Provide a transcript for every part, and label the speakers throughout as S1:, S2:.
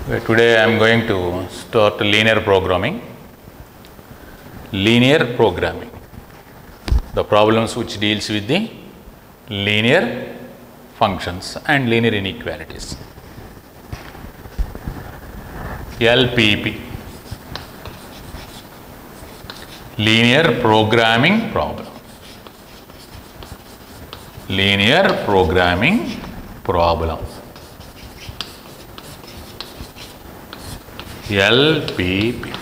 S1: Today I am going to start linear programming. Linear programming, the problems which deals with the linear functions and linear inequalities. LPP, linear programming problem. Linear programming problem. LPP.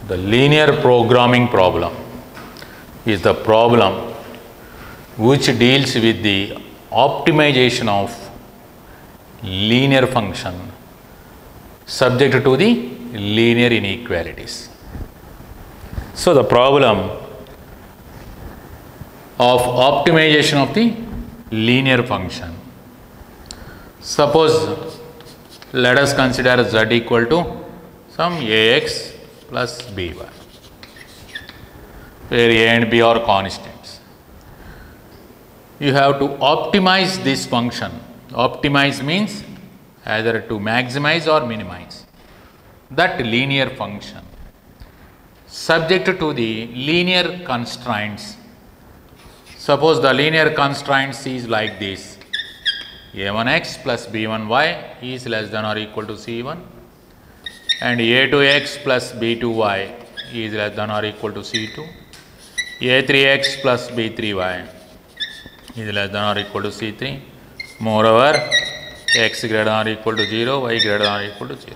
S1: The linear programming problem is the problem which deals with the optimization of linear function subject to the linear inequalities. So, the problem of optimization of the linear function. Suppose let us consider z equal to some ax plus by, where a and b are constants. You have to optimize this function. Optimize means either to maximize or minimize that linear function subject to the linear constraints. Suppose the linear constraints is like this: a1x plus b1y is less than or equal to c1, and a2x plus b2y is less than or equal to c2, a3x plus b3y is less than or equal to c3. Moreover, x greater than or equal to 0, y greater than or equal to 0.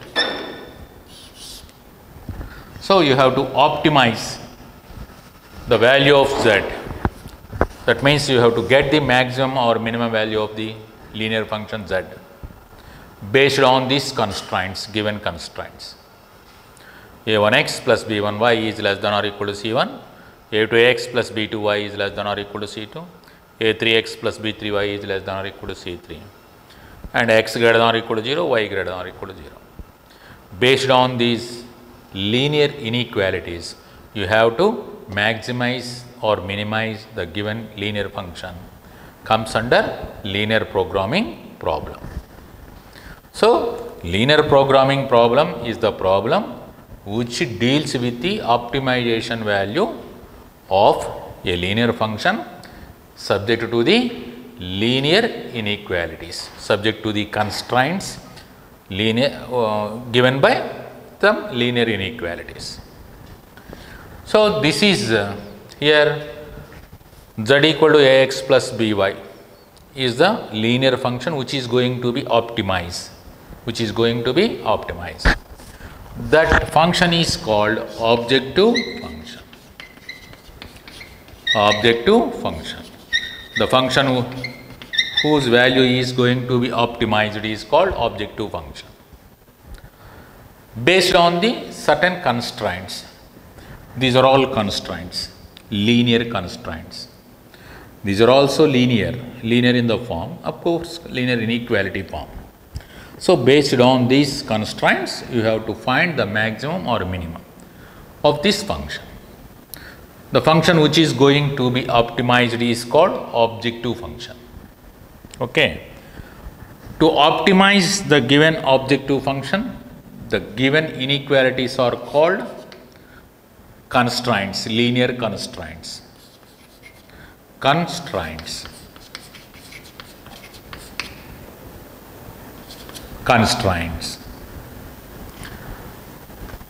S1: So, you have to optimize the value of z. That means you have to get the maximum or minimum value of the linear function z based on these constraints, given constraints. a1x plus b1y is less than or equal to c1, a2x plus b2y is less than or equal to c2, a3x plus b3y is less than or equal to c3, and x greater than or equal to 0, y greater than or equal to 0. Based on these linear inequalities, you have to maximize or minimize the given linear function. Comes under linear programming problem. So, linear programming problem is the problem which deals with the optimization value of a linear function subject to the linear inequalities, subject to the constraints given by some linear inequalities. So, this is here z equal to ax plus by is the linear function which is going to be optimized, That function is called objective function. Objective function. The function whose value is going to be optimized is called objective function. Based on the certain constraints. These are all constraints, linear constraints. These are also linear in the form, of course, linear inequality form. So, based on these constraints, you have to find the maximum or minimum of this function. The function which is going to be optimized is called objective function. Okay. To optimize the given objective function, the given inequalities are called constraints, linear constraints. Constraints.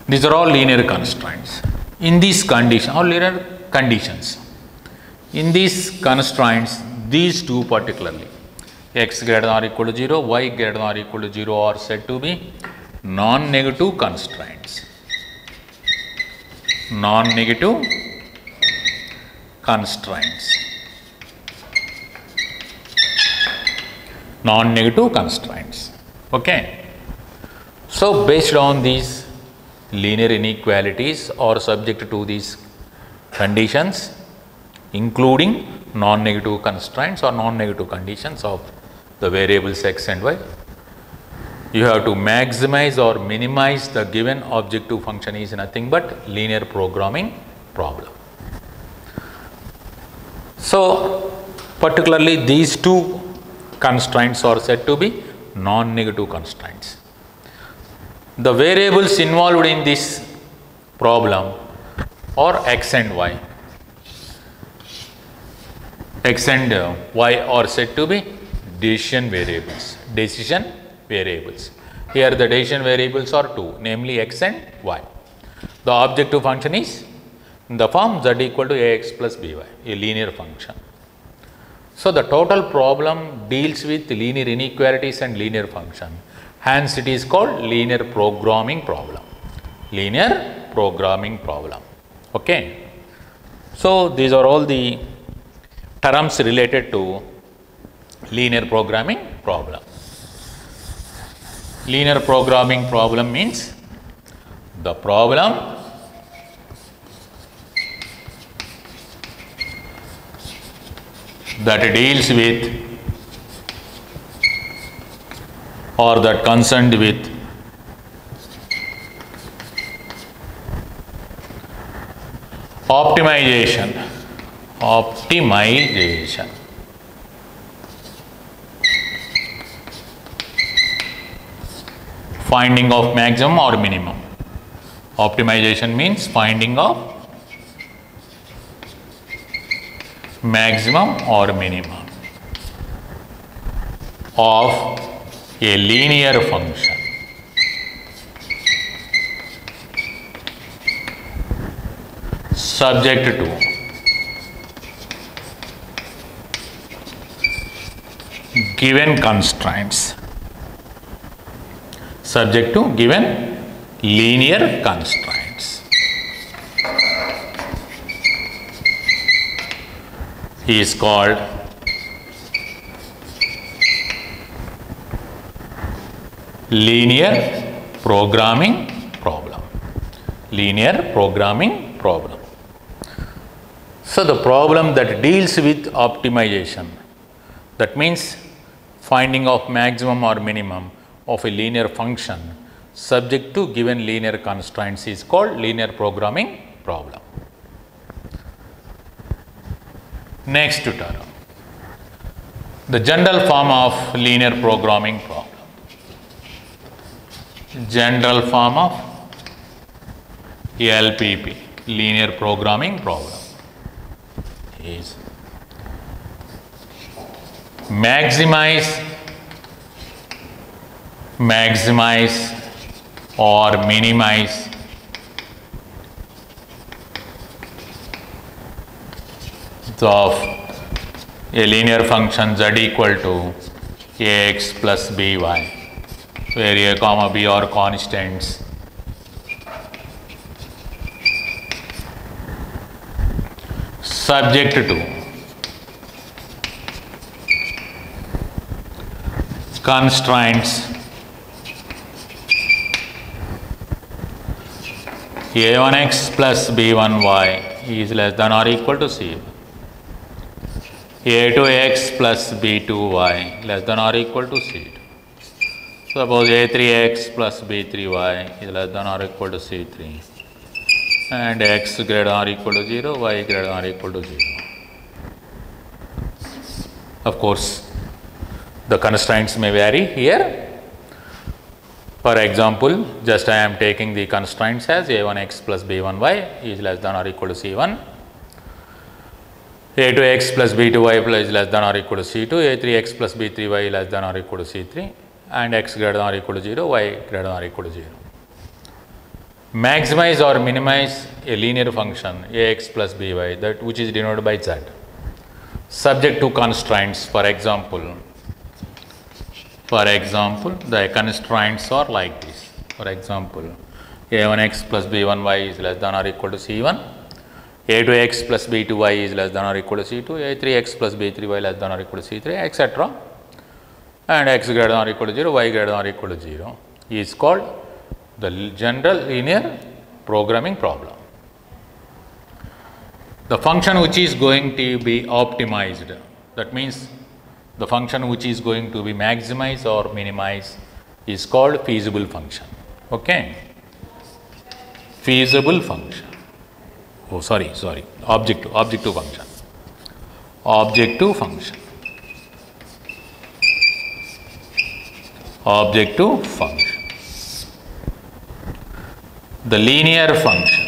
S1: These are all linear constraints. In these conditions, all linear conditions. In these constraints, these two particularly, x greater than or equal to 0, y greater than or equal to 0 are said to be non-negative constraints. Non-negative constraints. Non-negative constraints. Okay. So, based on these linear inequalities or subject to these conditions, including non-negative constraints or non-negative conditions of the variables x and y, you have to maximize or minimize the given objective function is nothing but linear programming problem. So, Particularly these two constraints are said to be non-negative constraints. The variables involved in this problem are x and y. X and y are said to be decision variables. Decision variables. Here the decision variables are two, namely x and y. The objective function is in the form z equal to ax plus by, a linear function. So the total problem deals with linear inequalities and linear function. Hence it is called linear programming problem. Linear programming problem. Okay. So these are all the terms related to linear programming problem. Linear programming problem means the problem that deals with or that concerned with optimization, finding of maximum or minimum. Optimization means finding of maximum or minimum of a linear function subject to given constraints, subject to given linear constraints. He is called linear programming problem. Linear programming problem. So the problem that deals with optimization, that means finding of maximum or minimum of a linear function subject to given linear constraints, is called linear programming problem. Next term, the general form of linear programming problem. General form of LPP, linear programming problem, is maximize or minimize of a linear function z equal to ax plus by, where a comma b are constants, subject to constraints a1x plus b1y is less than or equal to c, a2x plus b2y less than or equal to c2. Suppose a3x plus b3y is less than or equal to c3, and x greater than or equal to 0, y greater than or equal to 0. Of course, the constraints may vary here. For example, just I am taking the constraints as a1x plus b1y is less than or equal to c1, a2x plus b2y is less than or equal to c2, a3x plus b3y less than or equal to c3, and x greater than or equal to 0, y greater than or equal to 0. Maximize or minimize a linear function ax plus by, that which is denoted by z, subject to constraints. For example, the constraints are like this. For example, a1x plus b1y is less than or equal to c1, a2x plus b2y is less than or equal to c2, a3x plus b3y less than or equal to c3, etc. And x greater than or equal to 0, y greater than or equal to 0 is called the general linear programming problem. The function which is going to be optimized, that means the function which is going to be maximized or minimized, is called feasible function. Okay? Feasible function. Oh, sorry, objective function. Objective function. Objective function. The linear function.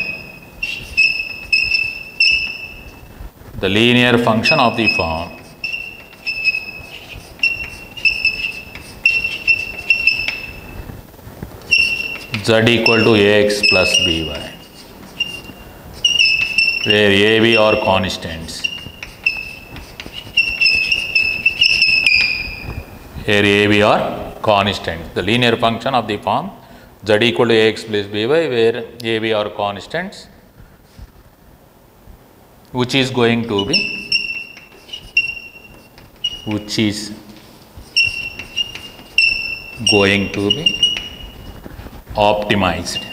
S1: The linear function of the form z equal to ax plus by, where a, b are constants. Here a, b are constants. The linear function of the form z equal to ax plus by, where a, b are constants, which is going to be optimized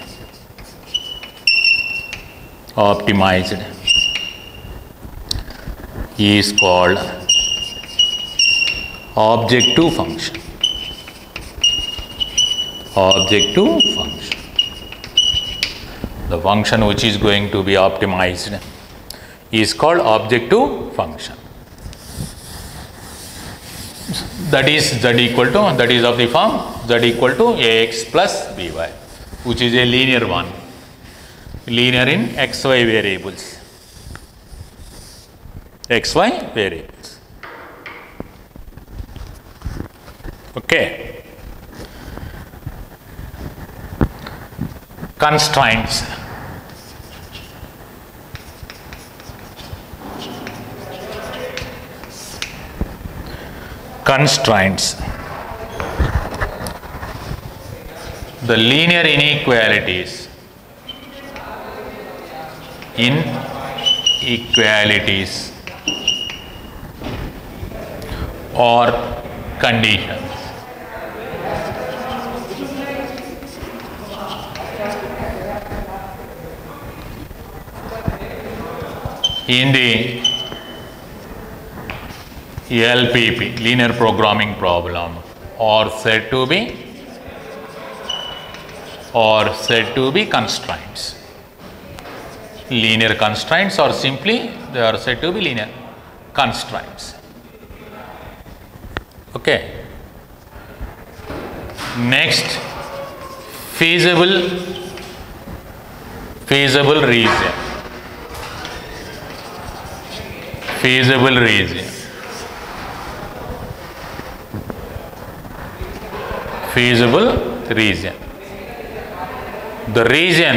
S1: is called objective function. Objective function. The function which is going to be optimized is called objective function. That is z equal to, that is of the form z equal to ax plus by, which is a linear one, linear in xy variables. XY variables. Okay. Constraints. Constraints. The linear inequalities or conditions in the LPP, linear programming problem, are said to be constraints. Linear constraints, or simply they are said to be linear constraints. Okay. Next, feasible region. Feasible region. Feasible region. The region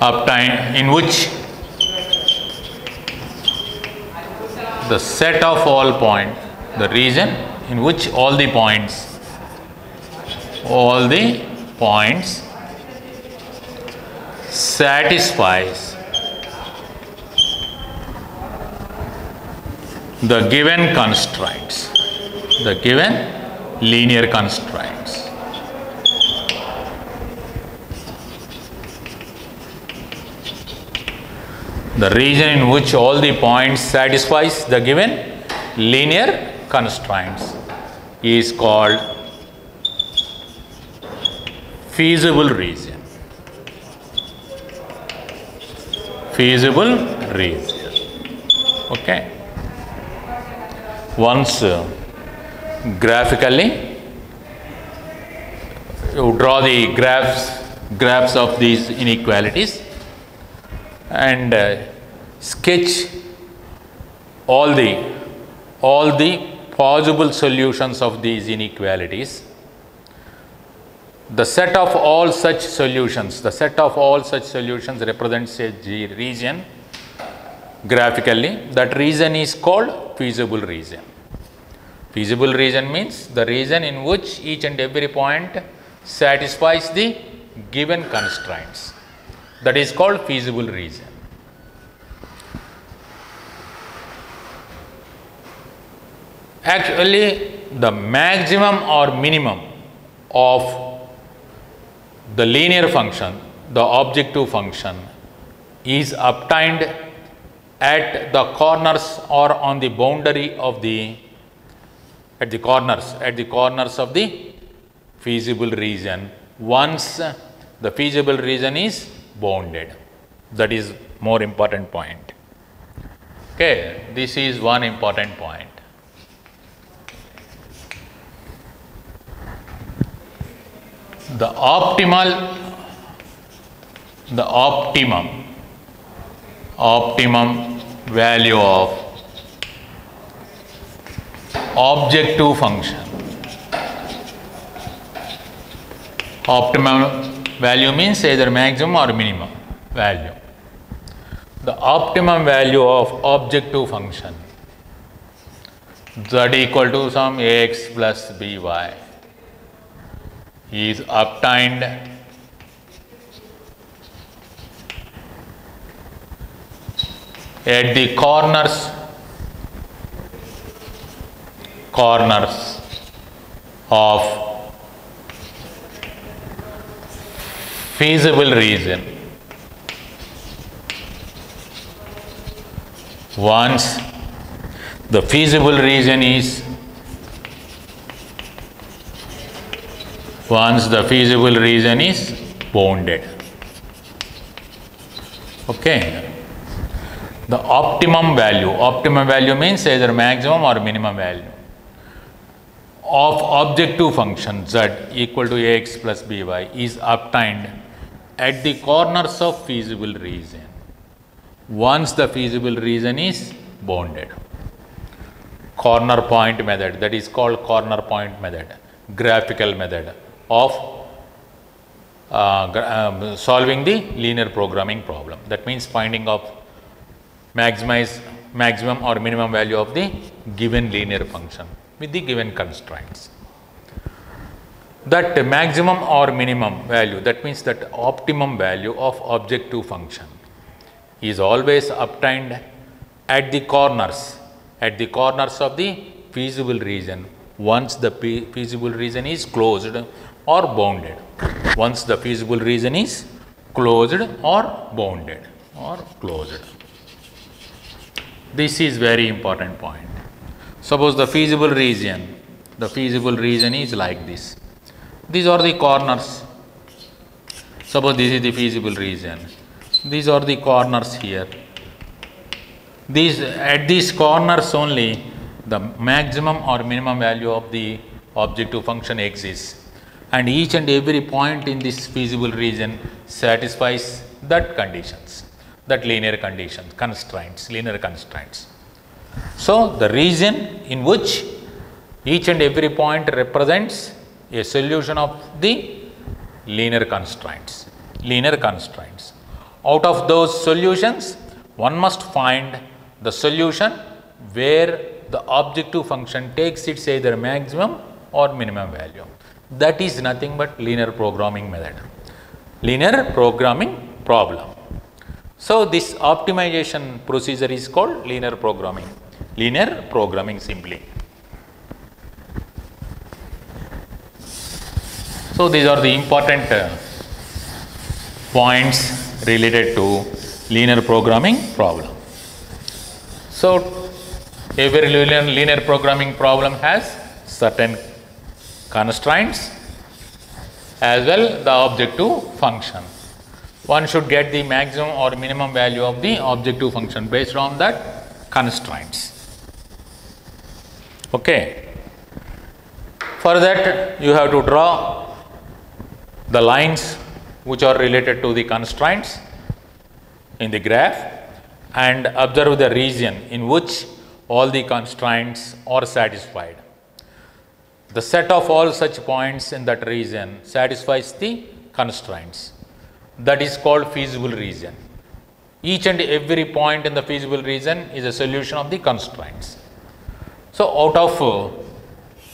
S1: obtained in which the set of all points, the region in which all the points satisfies the given constraints, the given linear constraints. The region in which all the points satisfies the given linear constraints is called feasible region. Feasible region. Okay. Once graphically you draw the graphs of these inequalities and sketch all the possible solutions of these inequalities. The set of all such solutions represents a region graphically. That region is called feasible region. Feasible region means the region in which each and every point satisfies the given constraints. That is called feasible region. Actually, the maximum or minimum of the linear function, the objective function, is obtained at the corners or on the boundary of at the corners of the feasible region once the feasible region is bounded. That is more important point. Okay, this is one important point. The optimum value of objective function. Optimum value means either maximum or minimum value. The optimum value of objective function z equal to some ax plus by is obtained at the corners of feasible region once the feasible region is bounded. Okay. The optimum value means either maximum or minimum value of objective function z equal to ax plus by is obtained at the corners of feasible region once the feasible region is bounded. Corner point method, that is called corner point method, graphical method of solving the linear programming problem. That means finding of maximum or minimum value of the given linear function with the given constraints. That maximum or minimum value, that means that optimum value of objective function is always obtained at the corners of the feasible region once the feasible region is closed or bounded. Once the feasible region is closed or bounded or closed. This is very important point. Suppose the feasible region is like this. These are the corners. Suppose this is the feasible region. These are the corners here. At these corners only the maximum or minimum value of the objective function exists, and each and every point in this feasible region satisfies that conditions, that linear conditions, linear constraints. So the region in which each and every point represents a solution of the linear constraints. Out of those solutions, one must find the solution where the objective function takes its either maximum or minimum value. That is nothing but linear programming method, linear programming problem. So this optimization procedure is called linear programming simply. So these are the important points related to linear programming problem. So every linear programming problem has certain constraints as well the objective function. One should get the maximum or minimum value of the objective function based on that constraints. Okay. For that you have to draw the lines which are related to the constraints in the graph and observe the region in which all the constraints are satisfied. The set of all such points in that region satisfies the constraints. That is called feasible region. Each and every point in the feasible region is a solution of the constraints. So out of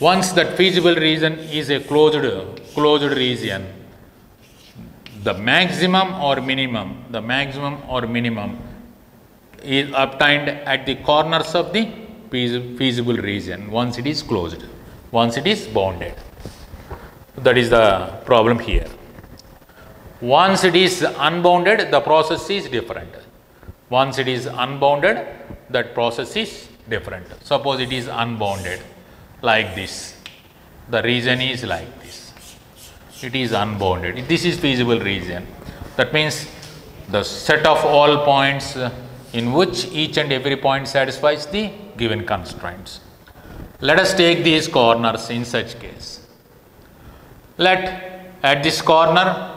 S1: once that feasible region is a closed region, the maximum or minimum is obtained at the corners of the feasible region once it is closed, once it is bounded. That is the problem here. Once it is unbounded, the process is different. Once it is unbounded, that process is different. Suppose it is unbounded like this. The region is like this. it is unbounded. This is feasible region. That means the set of all points in which each and every point satisfies the given constraints. Let us take these corners in such case. Let at this corner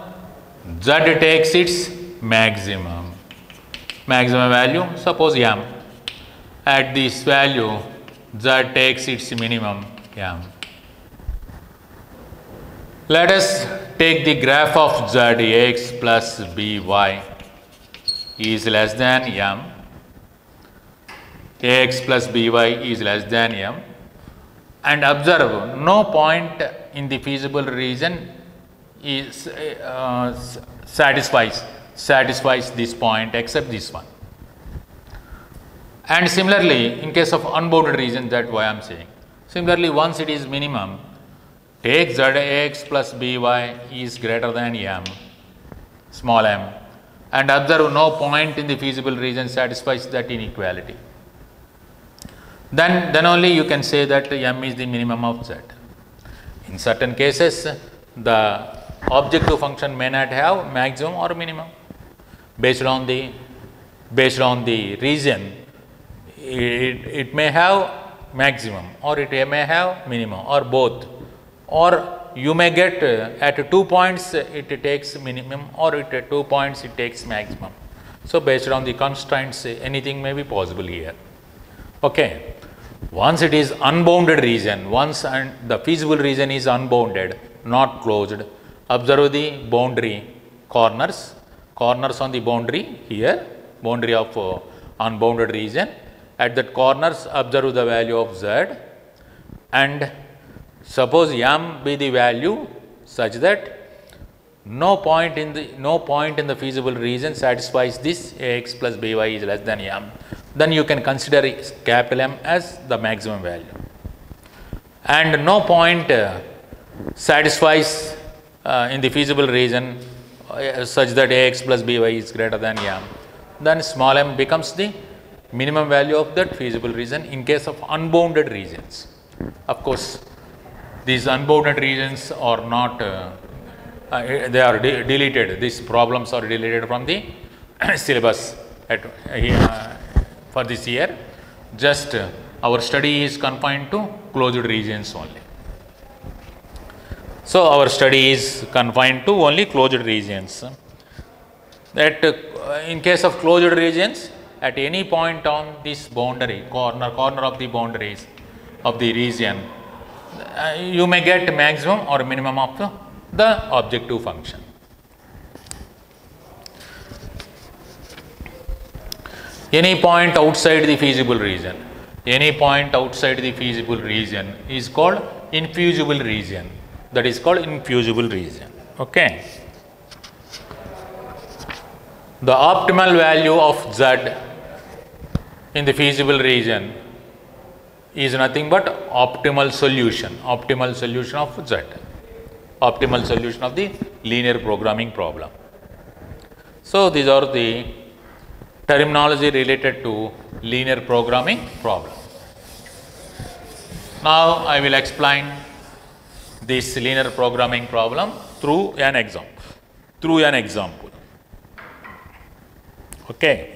S1: Z takes its maximum value, suppose m. At this value Z takes its minimum m. Let us take the graph of Z x plus by is less than m, ax plus by is less than m, and observe no point in the feasible region is satisfies this point except this one. And similarly, in case of unbounded region, that's why I am saying. Similarly, once it is minimum, take Zax plus By is greater than m, small m, and observe no point in the feasible region satisfies that inequality. Then only you can say that m is the minimum of Z. In certain cases, the objective function may not have maximum or minimum. Based on the region, it may have maximum or it may have minimum or both, or you may get at 2 points it takes minimum or at 2 points it takes maximum. So, based on the constraints, anything may be possible here. Okay. Once it is unbounded region, once and the feasible region is unbounded, not closed, observe the boundary corners on the boundary here, boundary of unbounded region. At that corners, observe the value of Z, and suppose m be the value such that no point in the feasible region satisfies this ax plus by is less than m. Then you can consider capital M as the maximum value, and no point satisfies in the feasible region such that ax plus by is greater than m. Then small m becomes the minimum value of that feasible region in case of unbounded regions. Of course, these unbounded regions are not they are deleted. These problems are deleted from the syllabus for this year. Just our study is confined to closed regions only. So, our study is confined to only closed regions. That in case of closed regions, at any point on this boundary, corner of the boundaries of the region, you may get maximum or minimum of the objective function. Any point outside the feasible region, is called infeasible region. That is called infeasible region. Okay. The optimal value of Z in the feasible region is nothing but optimal solution of Z, optimal solution of the linear programming problem. So, these are the terminology related to linear programming problem. Now, I will explain this linear programming problem through an example. Okay.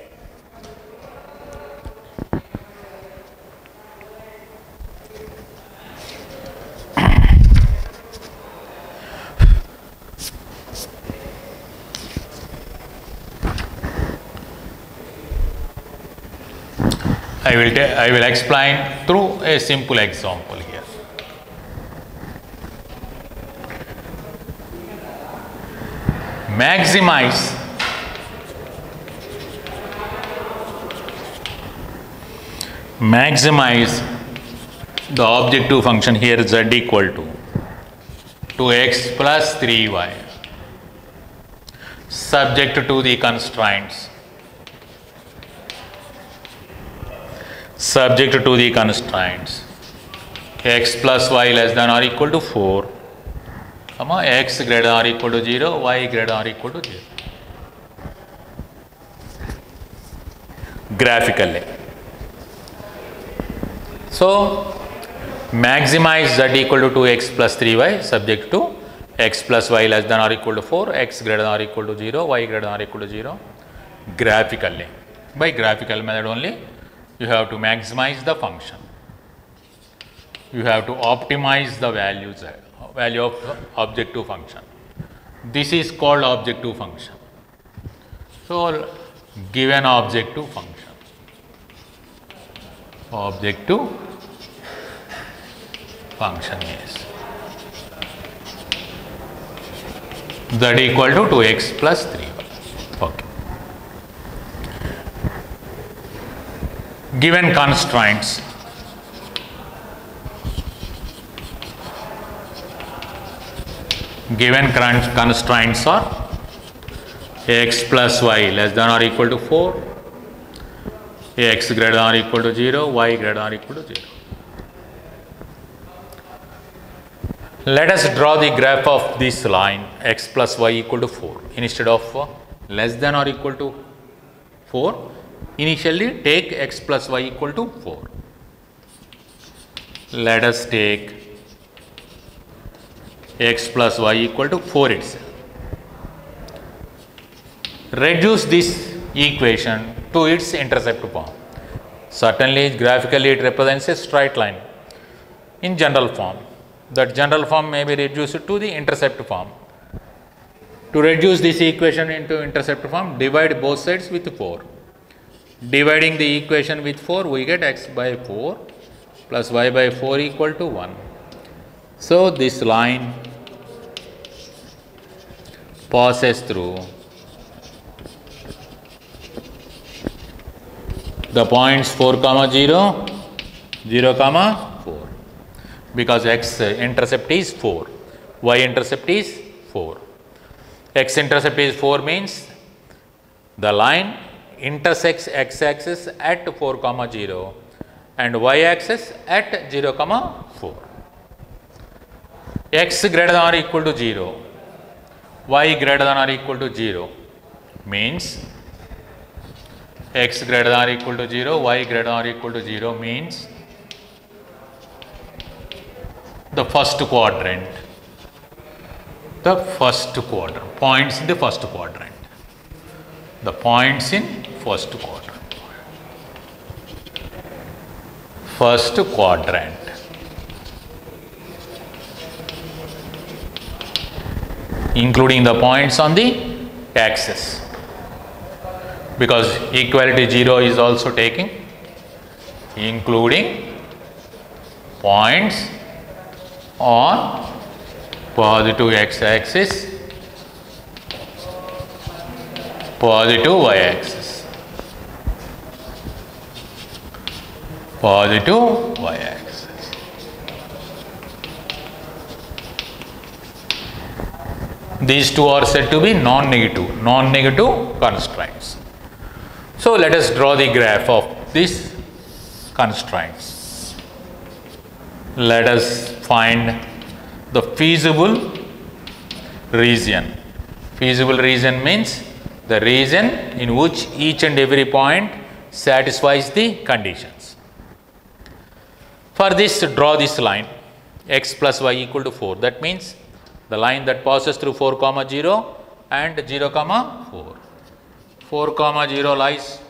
S1: I will explain through a simple example here. Maximize the objective function here Z equal to 2x plus 3y subject to the constraints x plus y less than or equal to 4, x greater than or equal to 0, y greater than or equal to 0. Graphically. So, maximize Z equal to 2x plus 3y subject to x plus y less than or equal to 4, x greater than or equal to 0, y greater than or equal to 0 graphically. By graphical method only, you have to maximize the function. You have to optimize the value of objective function. This is called objective function. So, given objective function, is z equal to 2x plus 3y. Okay. Given constraints, are x plus y less than or equal to 4, x greater than or equal to 0, y greater than or equal to 0. Let us draw the graph of this line x plus y equal to 4. Instead of less than or equal to 4, initially take x plus y equal to 4. Let us take x plus y equal to 4 itself. Reduce this equation to its intercept form. Certainly, graphically it represents a straight line in general form. That general form may be reduced to the intercept form. To reduce this equation into intercept form, divide both sides with 4. Dividing the equation with 4, we get x by 4 plus y by 4 equal to 1. So, this line passes through the points 4, 0, 0, 4, because x intercept is 4, y intercept is 4. X intercept is 4 means the line intersects x axis at 4, 0 and y axis at 0, 4. X greater than or equal to 0, y greater than or equal to 0 means x greater than or equal to 0, y greater than or equal to 0 means the first quadrant, points in the first quadrant, first quadrant, including the points on the axis, because equality 0 is also taking, including points on positive x axis, positive y axis, positive y axis. These two are said to be non-negative constraints. So, let us draw the graph of these constraints. Let us find the feasible region. Feasible region means the region in which each and every point satisfies the conditions. For this, draw this line x plus y equal to 4. That means the line that passes through 4, 0 and 0, 4. 4, 0 lies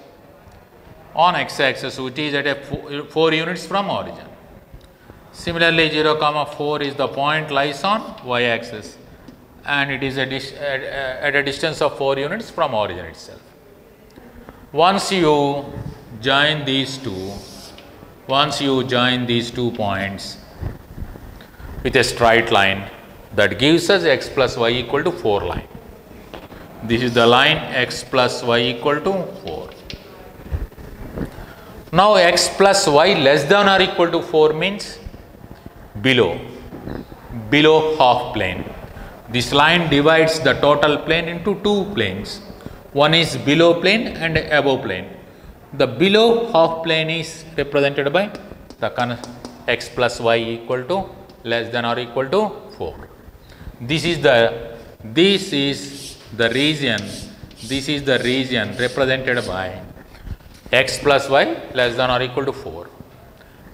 S1: on x axis, which is at a 4 units from origin. Similarly, 0, 4 is the point lies on y axis and it is at a distance of 4 units from origin itself. Once you join these two points with a straight line, that gives us x plus y equal to 4 line. This is the line x plus y equal to 4. Now, x plus y less than or equal to 4 means below half plane. This line divides the total plane into two planes. One is below plane and above plane. The below half plane is represented by the x plus y equal to less than or equal to 4. This is the region represented by x plus y less than or equal to 4.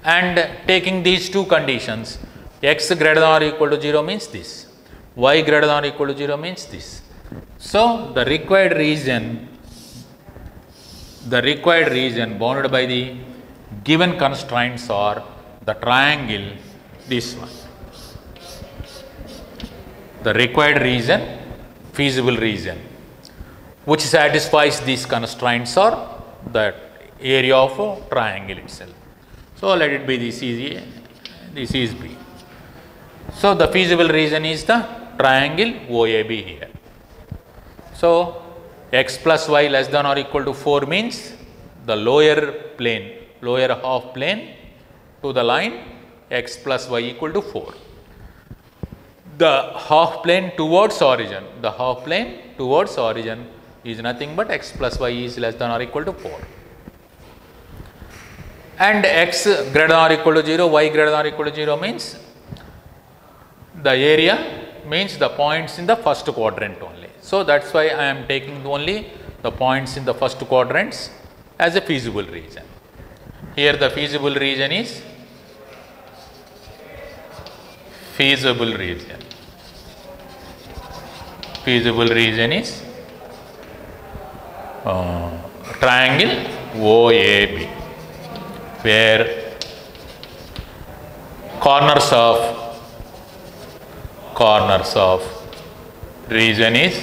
S1: And taking these two conditions, x greater than or equal to 0 means this. y greater than or equal to 0 means this. So, the required region bounded by the given constraints are the triangle, this one. The required region, feasible region, which satisfies these constraints are the area of a triangle itself. So, let it be this is A, this is B. So, the feasible region is the triangle OAB here. So, x plus y less than or equal to 4 means the lower plane, lower half plane to the line x plus y equal to 4. The half plane towards origin, is nothing but x plus y is less than or equal to 4. And x greater than or equal to 0, y greater than or equal to 0 means the area means the points in the first quadrant only. So, that is why I am taking only the points in the first quadrants as a feasible region. Here the feasible region is triangle OAB, where corners of region is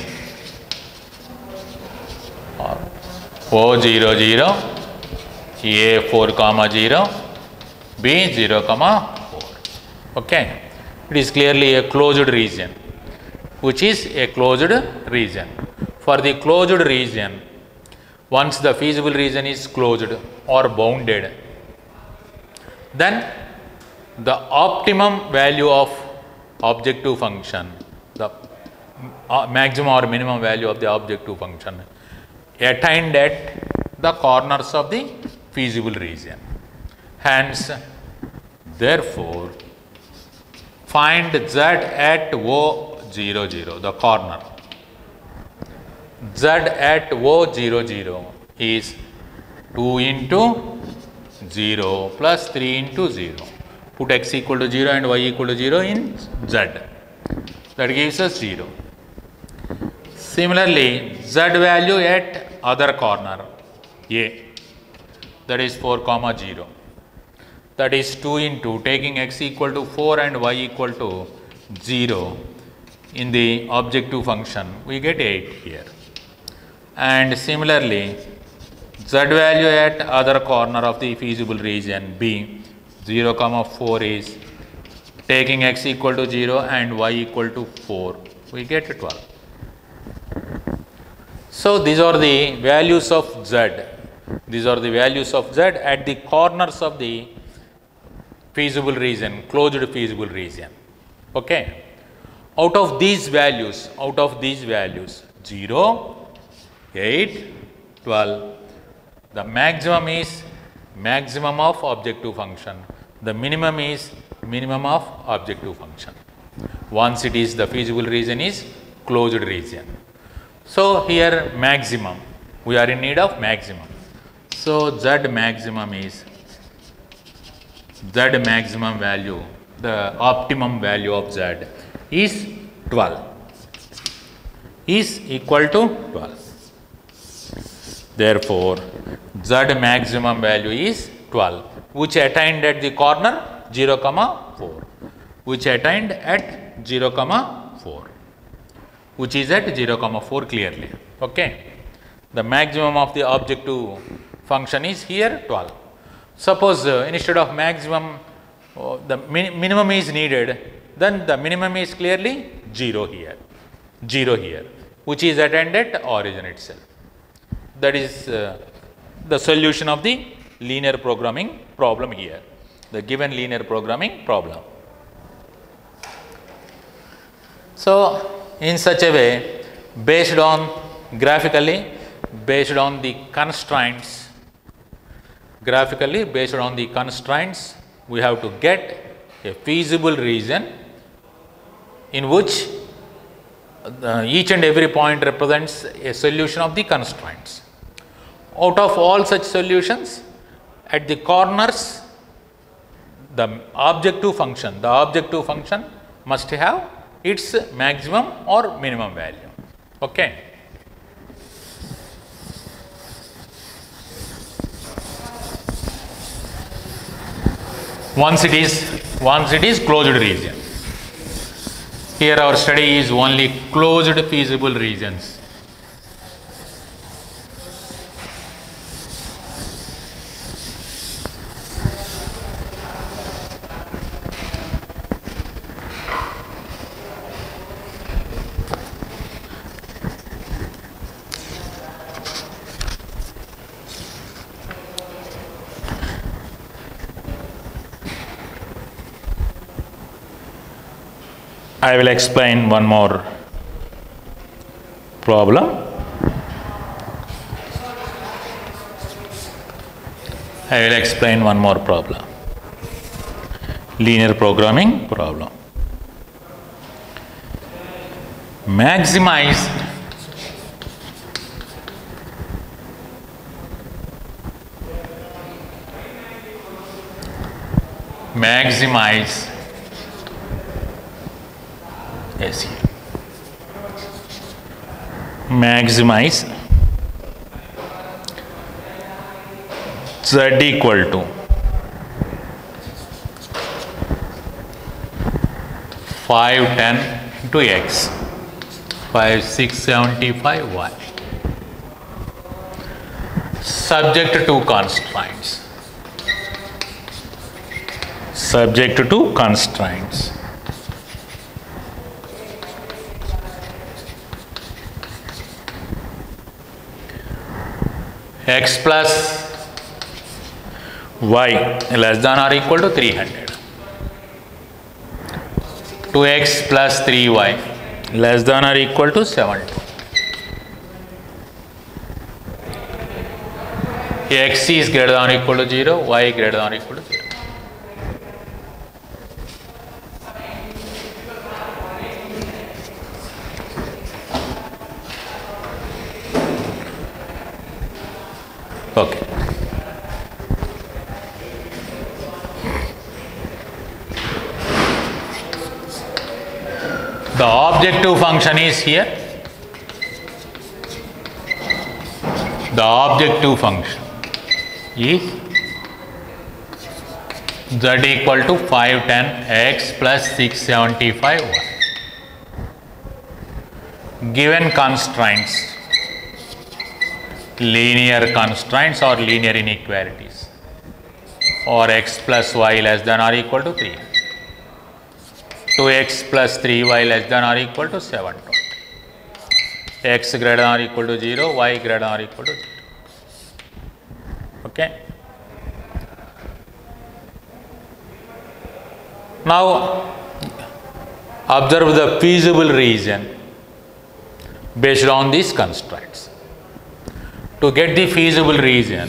S1: O00, A4, 0, B0, 4. Okay. It is clearly a closed region, which is a closed region. For the closed region, once the feasible region is closed or bounded, then the optimum value of objective function, the maximum or minimum value of the objective function attained at the corners of the feasible region. Hence, therefore, find z at O00, the corner. Z at O00 is 2 into 0 plus 3 into 0. Put x equal to 0 and y equal to 0 in z. That gives us 0. Similarly, z value at other corner A, that is 4, 0. That is 2 into taking x equal to 4 and y equal to 0 in the objective function, we get 8 here. And similarly, z value at other corner of the feasible region B, 0, 4 is taking x equal to 0 and y equal to 4, we get 12. So, these are the values of z. These are the values of z at the corners of the feasible region, closed feasible region. Okay. Out of these values, 0, 8, 12, the maximum is maximum of objective function. The minimum is minimum of objective function. Once it is the feasible region is closed region. So, here maximum, we are in need of maximum. So, z maximum value, the optimum value of z is 12, is equal to 12. Therefore, z maximum value is 12, which attained at the corner 0, 4, which attained at 0, 4, which is at 0, 4 clearly. Okay. The maximum of the objective function is here 12. Suppose instead of maximum the minimum is needed, then the minimum is clearly 0 here, which is attained at origin itself. That is the solution of the linear programming problem here, the given linear programming problem. So, in such a way, based on the constraints, we have to get a feasible region in which each and every point represents a solution of the constraints. Out of all such solutions, at the corners, the objective function must have its maximum or minimum value. Okay. Once it is closed region. Here our study is only closed feasible regions. I will explain one more problem. Linear programming problem. Maximize z equal to 510 into x, 5675y, subject to constraints. X plus y less than or equal to 300. 2x plus 3y less than or equal to 70. X is greater than or equal to 0, y greater than or equal to 0. Okay. The objective function is here. The objective function is z equal to 510x plus 675y. Given constraints, linear constraints or linear inequalities, or x plus y less than or equal to 3, 2x plus 3y less than or equal to 720, x greater than or equal to 0, y greater than or equal to 0. Okay. Now observe the feasible region based on these constraints. To get the feasible region,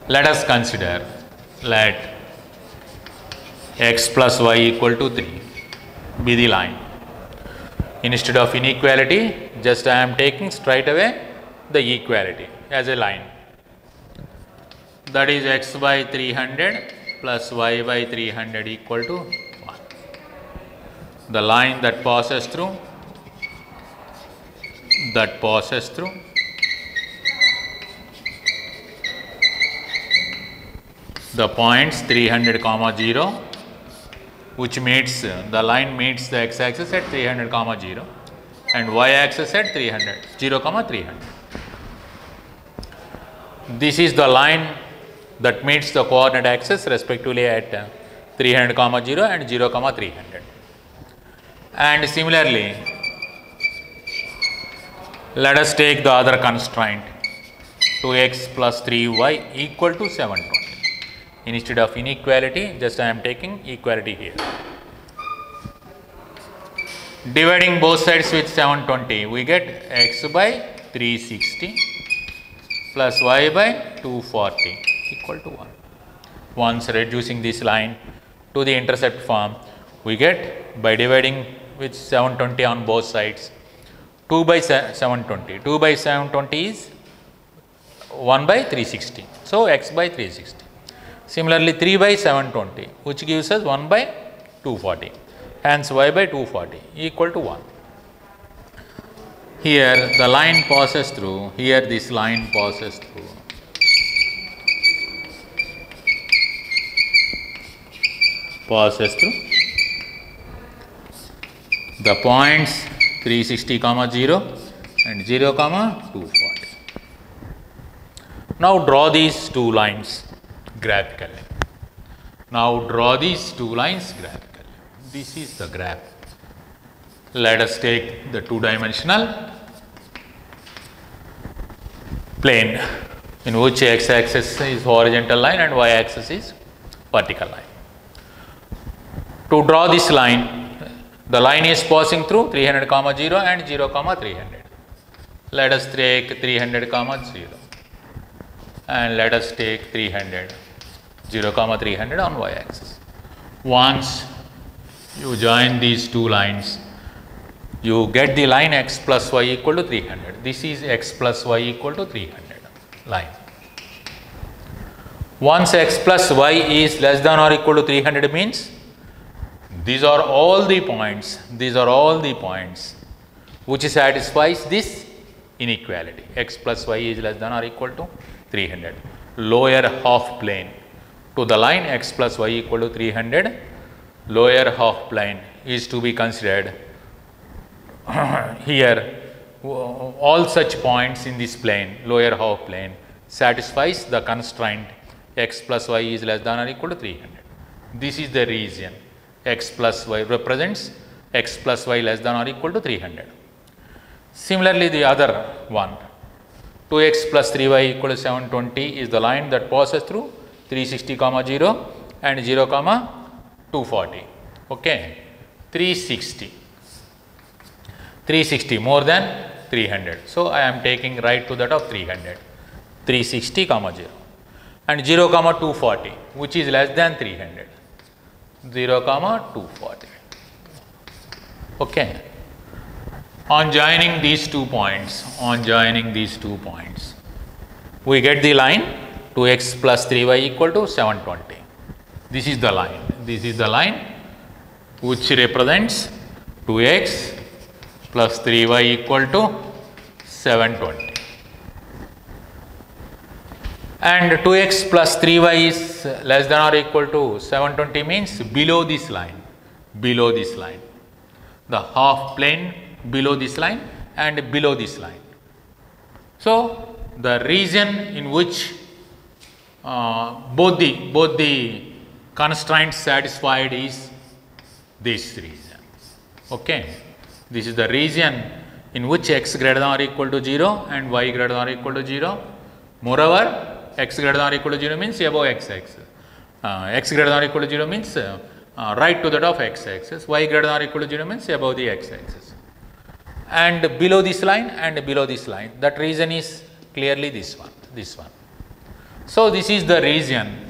S1: let us consider, let x plus y equal to 3 be the line. Instead of inequality, just I am taking straight away the equality as a line. That is x by 300 plus y by 300 equal to 1. The line that passes through the points 300 comma 0, which meets the line meets the x axis at 300 comma 0 and y axis at 300 0 comma 300. This is the line that meets the coordinate axis respectively at 300 comma 0 and 0 comma 300. And similarly, let us take the other constraint, 2x plus 3y equal to 720. Instead of inequality, just I am taking equality here. Dividing both sides with 720, we get x by 360 plus y by 240 equal to 1. Once reducing this line to the intercept form, we get, by dividing with 720 on both sides, 2 by 720. 2 by 720 is 1 by 360. So, x by 360. Similarly, 3 by 720, which gives us 1 by 240. Hence, y by 240 equal to 1. Here the line passes through, here this line passes through. The points 360, 0 and 0, 240. Now draw these two lines graphically. This is the graph. Let us take the two-dimensional plane in which x-axis is horizontal line and y-axis is vertical line. To draw this line, the line is passing through 300, 0 and 0, 300. Let us take 300, 0 and let us take 300, 0, 300 on y-axis. Once you join these two lines, you get the line x plus y equal to 300. This is x plus y equal to 300 line. Once x plus y is less than or equal to 300 means these are all the points which satisfies this inequality. X plus y is less than or equal to 300. Lower half plane to the line x plus y equal to 300, lower half plane is to be considered. Here all such points in this plane, lower half plane, satisfies the constraint x plus y is less than or equal to 300. This is the region. X plus y represents x plus y less than or equal to 300. Similarly, the other one, 2x plus 3y equal to 720 is the line that passes through 360, 0 and 0, 240. Okay, 360 more than 300. So, I am taking right to that of 300, 360, 0 and 0, 240, which is less than 300, 0, 240. Okay. On joining these 2 points, we get the line 2x plus 3y equal to 720. This is the line which represents 2x plus 3y equal to 720. And 2x plus 3y is less than or equal to 720 means below this line, the half plane below this line and below this line. So, the region in which both the constraints satisfied is this region. Okay. This is the region in which x greater than or equal to 0 and y greater than or equal to 0. Moreover, x greater than or equal to 0 means above x-axis. X greater than or equal to 0 means right to that of x-axis. Y greater than or equal to 0 means above the x-axis. And below this line and below this line, that region is clearly this one. So, this is the region.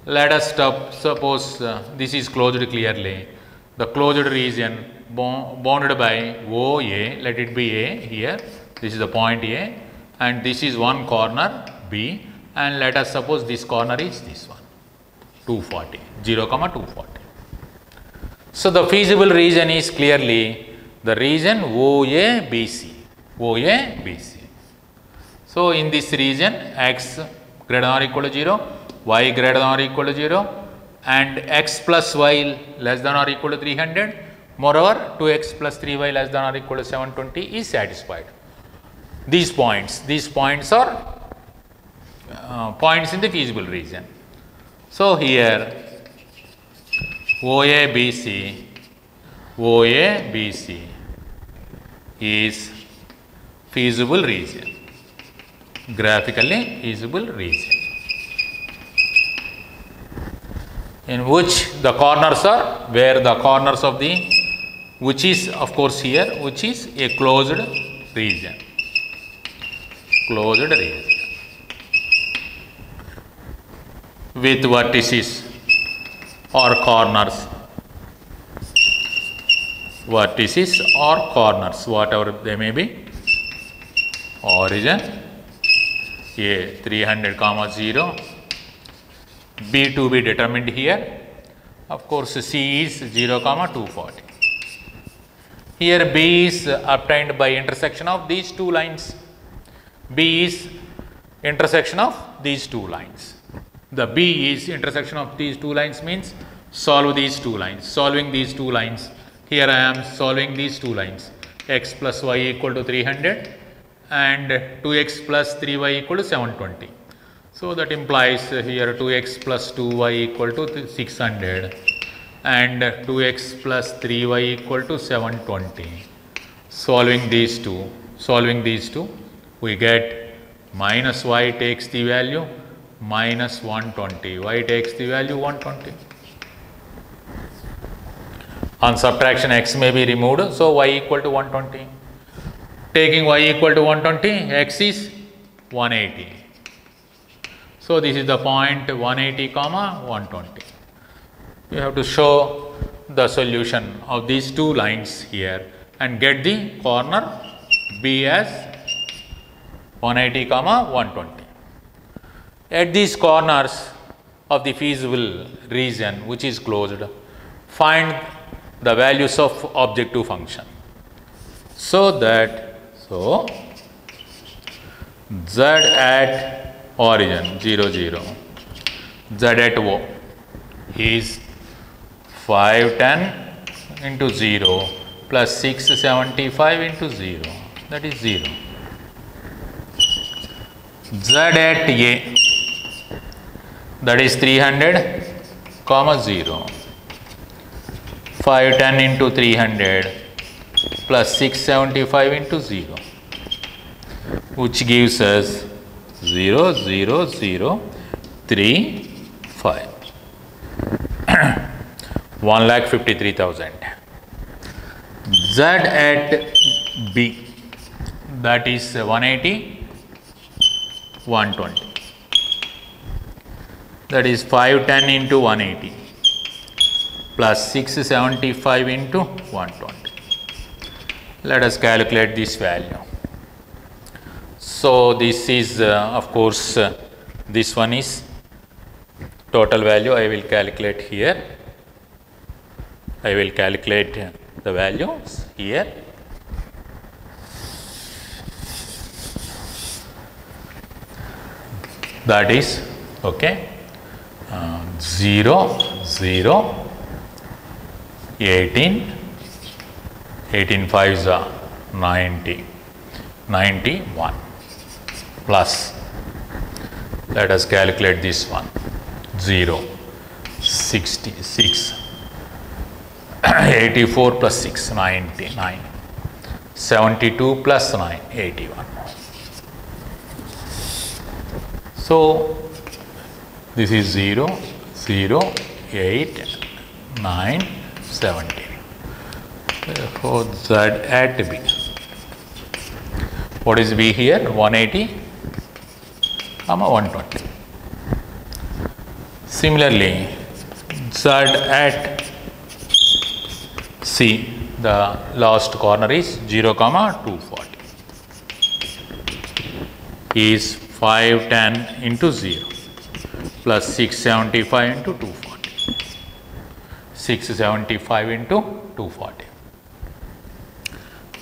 S1: Let us suppose this is closed clearly. The closed region bounded by OA, let it be A here, this is the point A and this is one corner B, and let us suppose this corner is this one, 240, 0, 240. So, the feasible region is clearly the region OABC. So, in this region x greater than or equal to 0, y greater than or equal to 0 and x plus y less than or equal to 300. Moreover, 2x plus 3y less than or equal to 720 is satisfied. These points are points in the feasible region. So, here OABC is feasible region, graphically feasible region, in which the corners are, where the corners of the, which is of course here, which is a closed region, with vertices or corners, whatever they may be. Origin A 300, 0 B to be determined here. Of course, C is 0, 240. Here B is obtained by intersection of these two lines. B is intersection of these two lines. The B is intersection of these two lines means solve these two lines. Solving these two lines. Here I am solving these two lines. X plus y equal to 300 and 2x plus 3y equal to 720. So that implies here 2x plus 2y equal to 600 and 2x plus 3y equal to 720. Solving these two, we get minus y takes the value minus 120, y takes the value 120. On subtraction x may be removed, so y equal to 120. Taking y equal to 120, x is 180. So this is the point 180, 120. You have to show the solution of these two lines here and get the corner B as 180, 120. At these corners of the feasible region which is closed, find the values of objective function. So z at origin 0, 0, z at O is 510 into 0 plus 675 into 0, that is 0. Z at A, that is 300, 0. 510 into 300 plus 675 into 0, which gives us 0, 0, 0, 3, 5. 1,53,000. Z at B, that is 180, 120. That is 510 into 180 plus 675 into 120. Let us calculate this value. So this is of course this one is total value. I will calculate here. I will calculate the values here. That is okay. 0, 0, 18, 18 5s are 90, 91 plus, let us calculate this one, 0, 66, 84 plus 6, 99, 72 plus 9, 81. So this is 0, 0, 8, 9, 17. Therefore, Z at B. What is B here? 180, 120. Similarly, Z at C, the last corner is 0, 240. Is 510 into 0 plus 675 into 240. 675 into 240.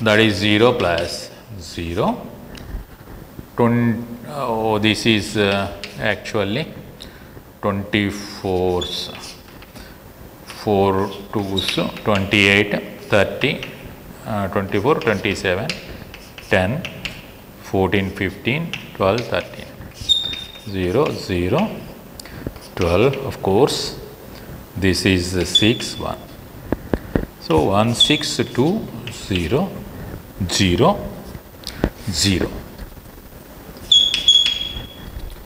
S1: That is 0 plus 0. This is actually 24s, 4 2s, 28, 30, 24, 27, 10, 14, 15, 12, 13. 0, 0, 12, of course. This is 6, 1. So 1, 6, 2, 0, 0, 0.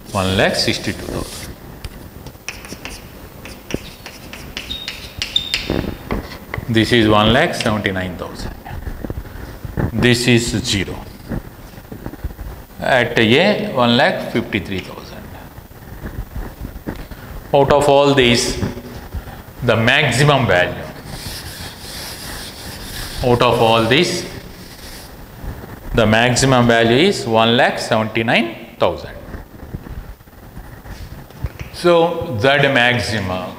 S1: 1,62,000. This is 1,79,000. This is 0. At A, 1,53,000. Out of all these, the maximum value. Out of all these, the maximum value is 1,79,000. So Z maximum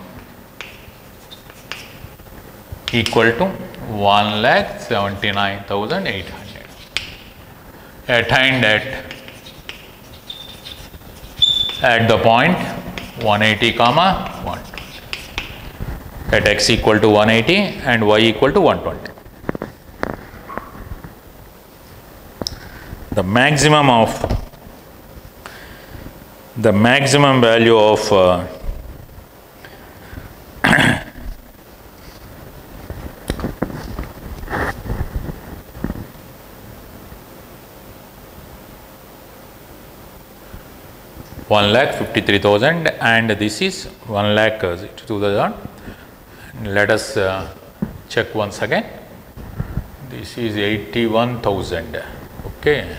S1: equal to 1,79,800 attained at the point 180 comma 120 at x equal to 180 and y equal to 120. The maximum value of 1,53,000 and this is 1,02,000. Let us check once again. This is 81,000. Okay.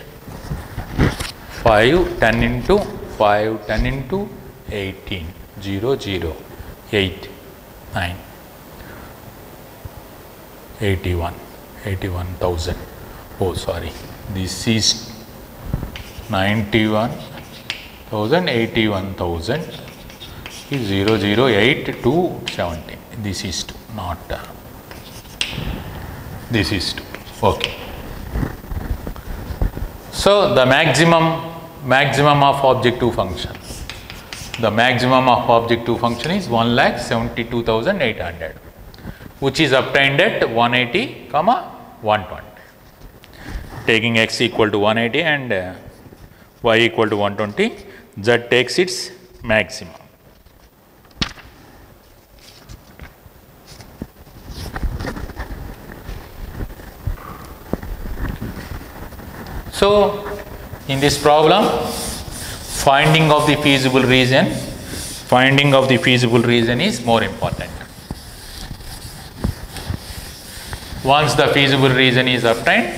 S1: 5, 10 into 5, 10 into 18, 0, 0, 8, 9, 81,000. Oh, sorry. This is 91,000, 81,000 is 0, 0, 8, 2, 17. This is 2, not this is 2. Okay. So the maximum of objective function. The maximum of objective function is 1,72,800, which is obtained at 180, 120. Taking x equal to 180 and y equal to 120, z takes its maximum. So in this problem, finding of the feasible region is more important. Once the feasible region is obtained,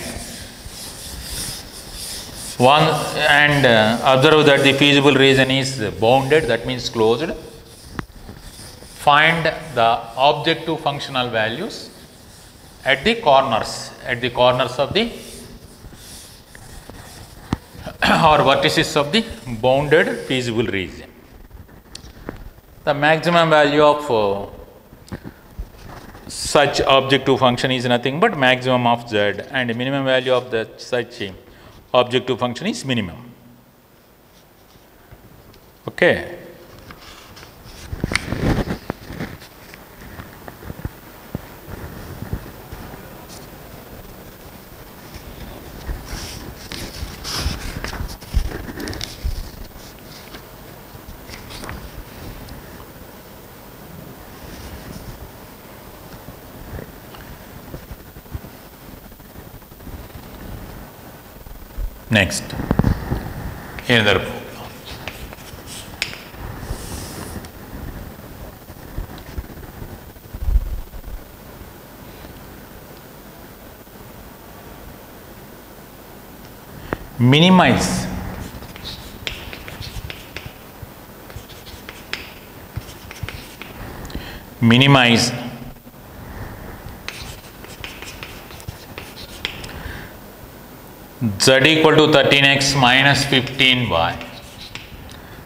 S1: observe that the feasible region is bounded, that means closed. Find the objective functional values at the corners of the or vertices of the bounded feasible region. The maximum value of such objective function is nothing but maximum of z, and minimum value of such objective function is minimum. Okay. Next, another problem. Minimize z equal to 13x minus 15y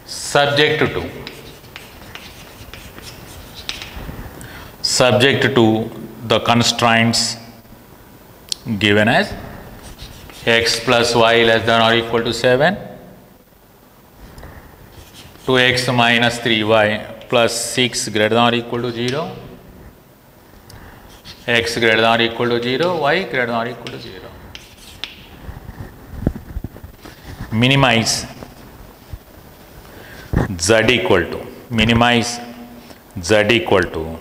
S1: subject to the constraints given as x plus y less than or equal to 7, 2x minus 3y plus 6 greater than or equal to 0, x greater than or equal to 0, y greater than or equal to 0. Minimize z equal to minimize z equal to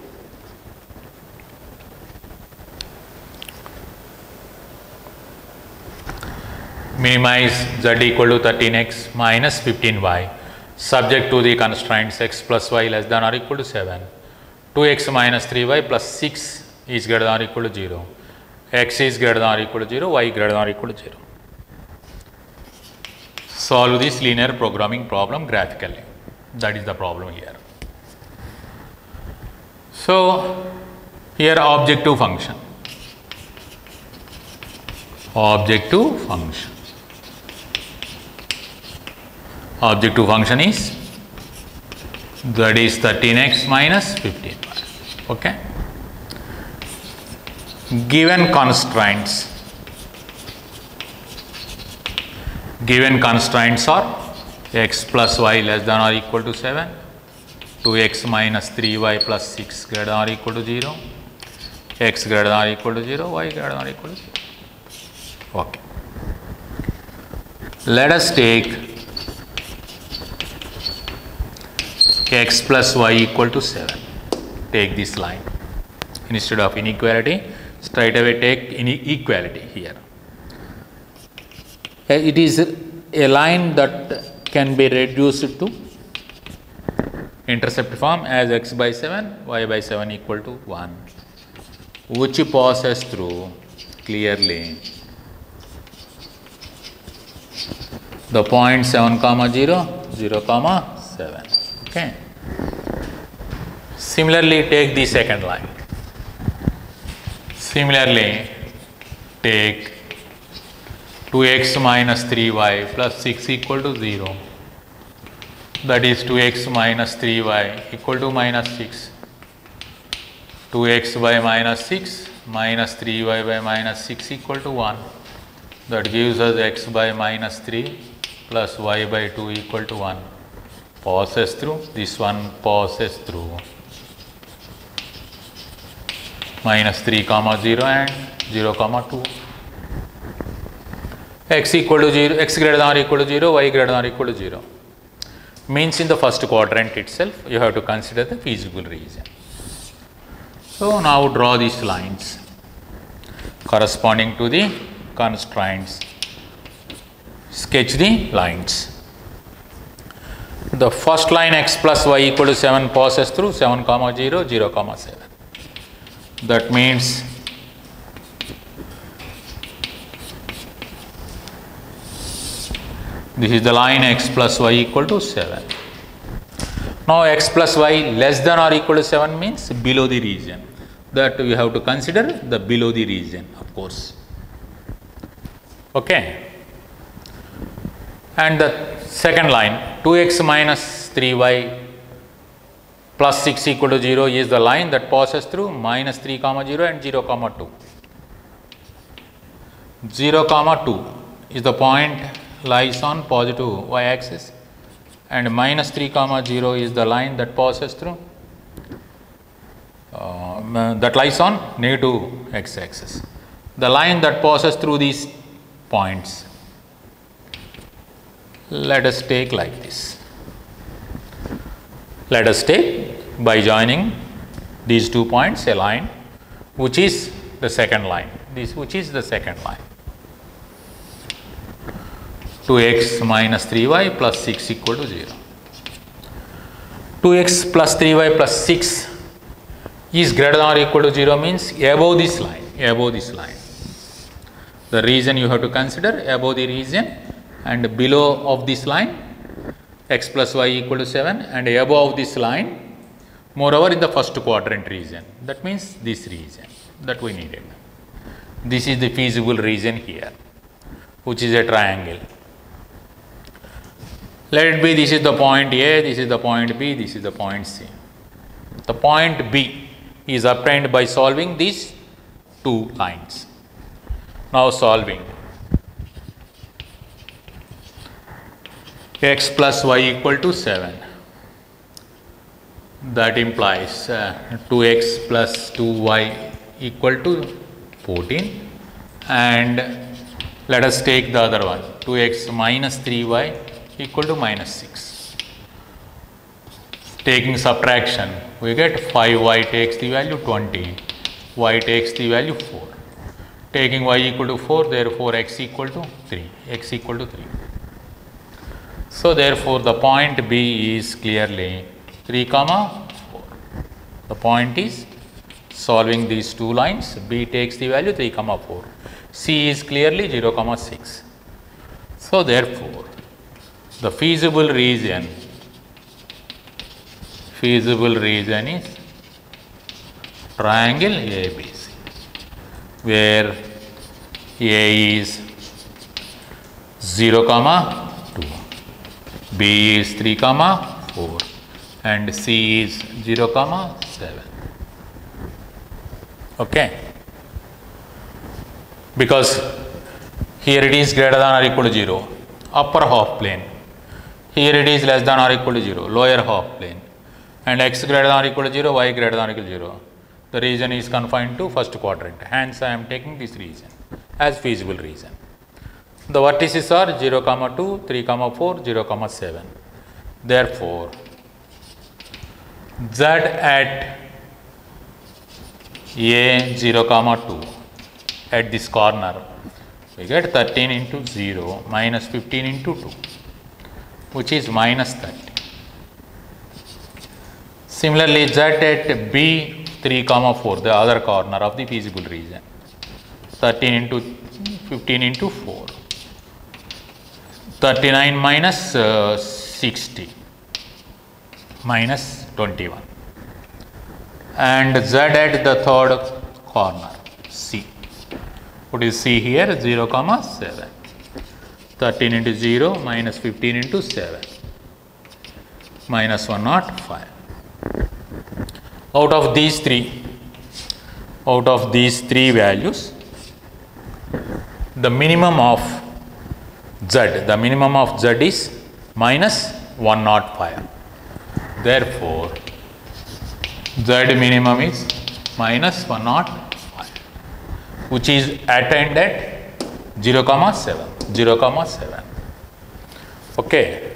S1: minimize z equal to 13x minus 15y subject to the constraints x plus y less than or equal to 7, 2x minus 3y plus 6 is greater than or equal to 0, x is greater than or equal to 0, y greater than or equal to 0. Solve this linear programming problem graphically. That is the problem here. So here objective function. Objective function is that is 13x minus 15y. Okay. Given constraints are x plus y less than or equal to 7, 2x minus 3y plus 6 greater than or equal to 0, x greater than or equal to 0, y greater than or equal to 0. Okay. Let us take x plus y equal to 7. Take this line. Instead of inequality, straight away take equality here. It is a line that can be reduced to intercept form as x by 7, y by 7 equal to 1, which passes through clearly the point 7 comma 0, 0 comma 7. Okay. Similarly, take the second line. Similarly, take 2x minus 3y plus 6 equal to 0. That is 2x minus 3y equal to minus 6. 2x by minus 6 minus 3y by minus 6 equal to 1. That gives us x by minus 3 plus y by 2 equal to 1. Passes through, this one passes through minus 3 comma 0 and 0 comma 2. X equal to 0, x greater than or equal to 0, y greater than or equal to 0. Means in the first quadrant itself, you have to consider the feasible region. So now draw these lines corresponding to the constraints. Sketch the lines. The first line x plus y equal to 7 passes through 7 comma 0, 0 comma 7. That means this is the line x plus y equal to 7. Now x plus y less than or equal to 7 means below the region. That we have to consider the below the region, of course. Okay. And the second line 2x minus 3y plus 6 equal to 0 is the line that passes through minus 3 comma 0 and 0 comma 2. 0 comma 2 is the point lies on positive y axis, and minus 3 comma 0 is the line that passes through that lies on negative x axis. The line that passes through these points, let us take like this. Let us take, by joining these 2 points, a line which is the second line, which is the second line. 2x minus 3y plus 6 equal to 0. 2x plus 3y plus 6 is greater than or equal to 0 means above this line, above this line. The region you have to consider above the region and below of this line x plus y equal to 7 and above this line, moreover in the first quadrant region. That means this region that we needed. This is the feasible region here, which is a triangle. Let it be this is the point A, this is the point B, this is the point C. The point B is obtained by solving these 2 lines. Now solving. X plus y equal to 7. That implies 2x plus 2y equal to 14. And let us take the other one, 2x minus 3y equal to minus 6. Taking subtraction, we get 5y takes the value 20, y takes the value 4. Taking y equal to 4, therefore x equal to 3, x equal to 3. So therefore the point B is clearly 3 comma 4. The point is solving these 2 lines, B takes the value 3 comma 4. C is clearly 0 comma 6. So therefore the feasible region is triangle ABC, where A is 0 comma 2, B is 3 comma 4, and C is 0 comma 7. Okay, because here it is greater than or equal to 0, upper half plane. Here it is less than or equal to 0, lower half plane, and x greater than or equal to 0, y greater than or equal to 0. The region is confined to first quadrant. Hence, I am taking this region as feasible region. The vertices are 0 comma 2, 3 comma 4, 0 comma 7. Therefore, z at a 0 comma 2 at this corner, we get 13 into 0 minus 15 into 2, which is minus 30. Similarly, z at b 3 comma 4, the other corner of the feasible region, 13 into 15 into 4, 39 minus 60 minus 21, and z at the third corner C. What is C here? 0 comma 7. 13 into 0 minus 15 into 7 minus 105. Out of these three values, the minimum of z is minus 105. Therefore, z minimum is minus 105, which is attained at 0 comma 7. Okay.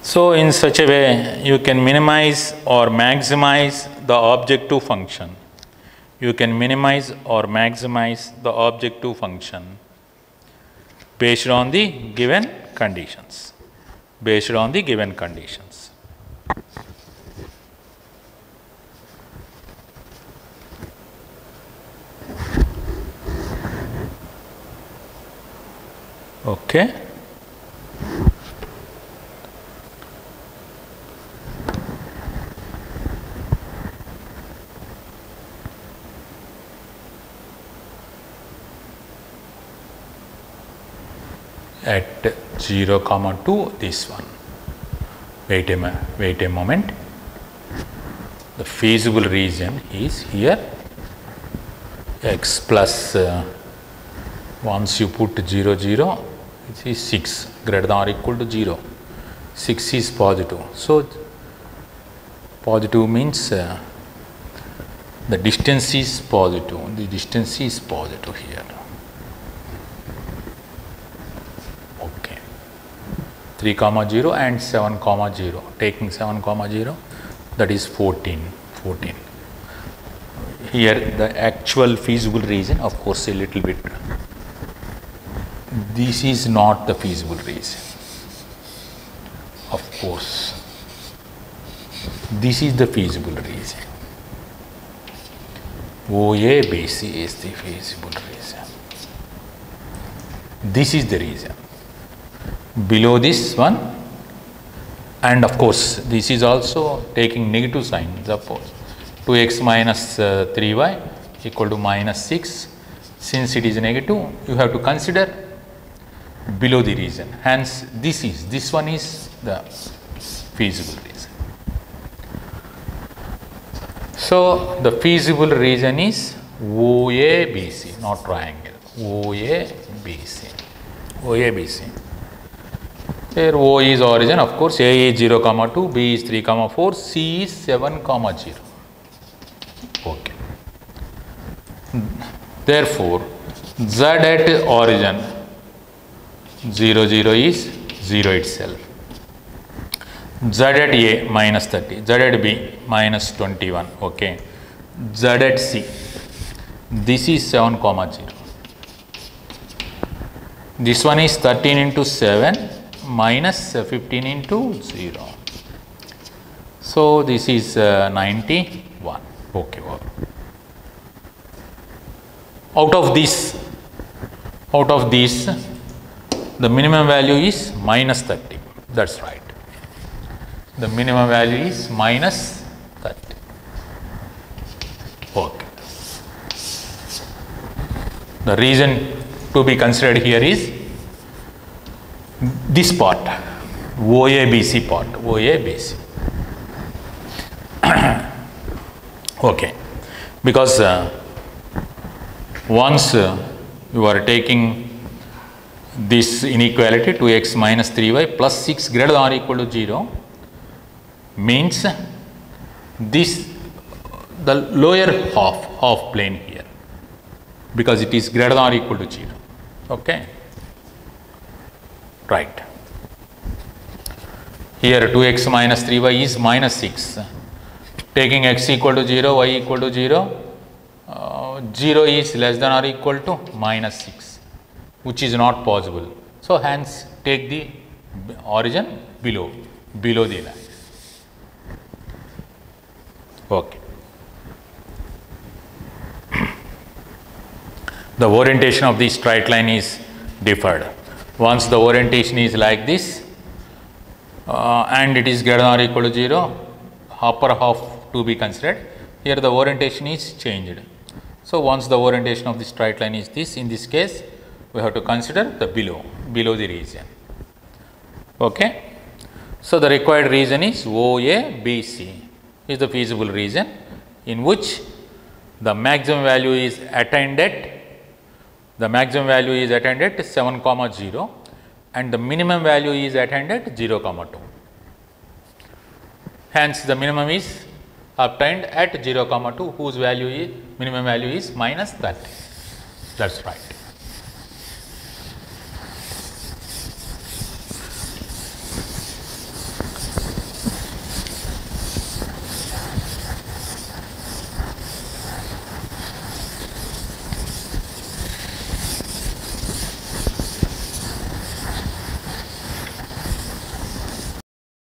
S1: So, in such a way, you can minimize or maximize the objective function. You can minimize or maximize the objective function based on the given conditions. Okay. At 0 comma 2, this one. Wait a moment. The feasible region is here. X plus once you put 0 0, it is 6 greater than or equal to 0. 6 is positive. So positive means the distance is positive. The distance is positive here. 3 comma 0 and 7 comma 0. Taking 7 comma 0, that is 14. Here the actual feasible region, of course, a little bit. This is not the feasible region. Of course, this is the feasible region. OABC is the feasible region. This is the region. Below this one, and of course this is also taking negative sign. Suppose 2x minus 3y equal to minus 6. Since it is negative, you have to consider below the region. Hence, this one is the feasible region. So the feasible region is OABC, not triangle. OABC. Here O is origin, of course. A is 0 comma 2, B is 3 comma 4, C is 7 comma 0. Okay. Therefore, Z at origin 0 0 is 0 itself. Z at A minus 30, Z at B minus 21. Okay. Z at C, this is 7 comma 0. This one is 13 into 7 minus 15 into 0. So this is 91. Okay. Out of this, the minimum value is minus 30. That's right. The minimum value is minus 30. The region to be considered here is this part, OABC part, OABC. Okay, because once you are taking this inequality 2x minus 3y plus 6 greater than or equal to 0 means this the lower half of plane here, because it is greater than or equal to 0. Okay, right. Here 2x minus 3y is minus 6. Taking x equal to 0, y equal to 0, 0 is less than or equal to minus 6, which is not possible. So, hence take the origin below the line. Okay. The orientation of the straight line is deferred. Once the orientation is like this and it is greater than or equal to 0, upper half to be considered. Here the orientation is changed. So, once the orientation of the straight line is this, in this case we have to consider the below the region. Okay. So, the required region is OABC is the feasible region in which the maximum value is attained at 7, 0 and the minimum value is attained at 0, 2. Hence, the minimum is obtained at 0, 2 whose minimum value is minus 30. That is right.